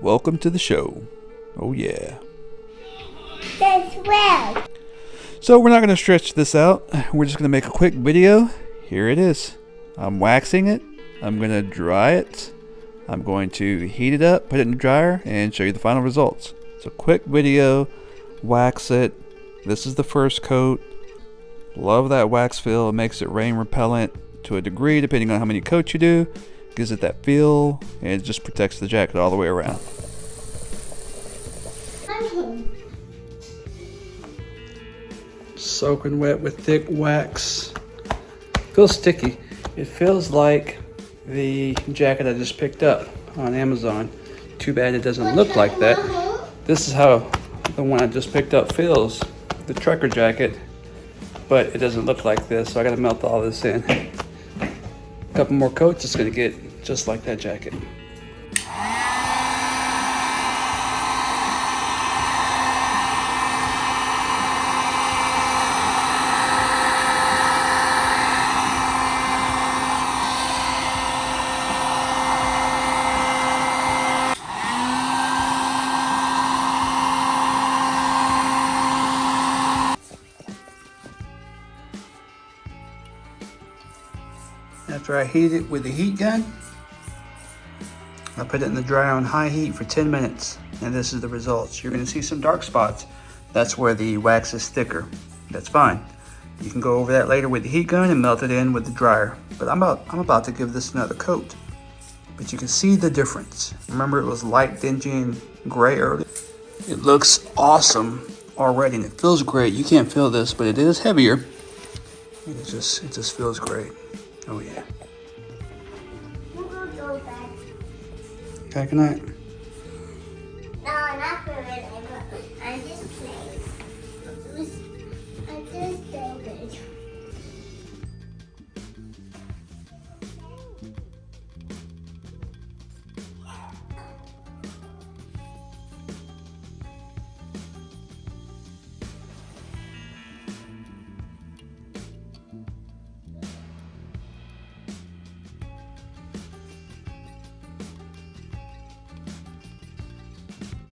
Welcome to the show. Oh yeah. That's well. So we're not going to stretch this out. We're just going to make a quick video. Here it is. I'm waxing it. I'm going to dry it. I'm going to heat it up, put it in the dryer, and show you the final results. It's a quick video. Wax it. This is the first coat. Love that wax feel. It makes it rain repellent to a degree, depending on how many coats you do. Gives it that feel, and it just protects the jacket all the way around. Soaking wet with thick wax. Feels sticky. It feels like the jacket I just picked up on Amazon. Too bad it doesn't look like that. This is how the one I just picked up feels, the trucker jacket, but it doesn't look like this, so I gotta melt all this in. A couple more coats, it's gonna get just like that jacket. After I heat it with the heat gun, I put it in the dryer on high heat for 10 minutes, and this is the results. You're gonna see some dark spots. That's where the wax is thicker. That's fine. You can go over that later with the heat gun and melt it in with the dryer. But I'm about to give this another coat. But you can see the difference. Remember, it was light, dingy, and gray earlier. It looks awesome already, and it feels great. You can't feel this, but it is heavier. It just feels great. Oh yeah. Okay, good night. No, not for a minute, but I just played. I just played.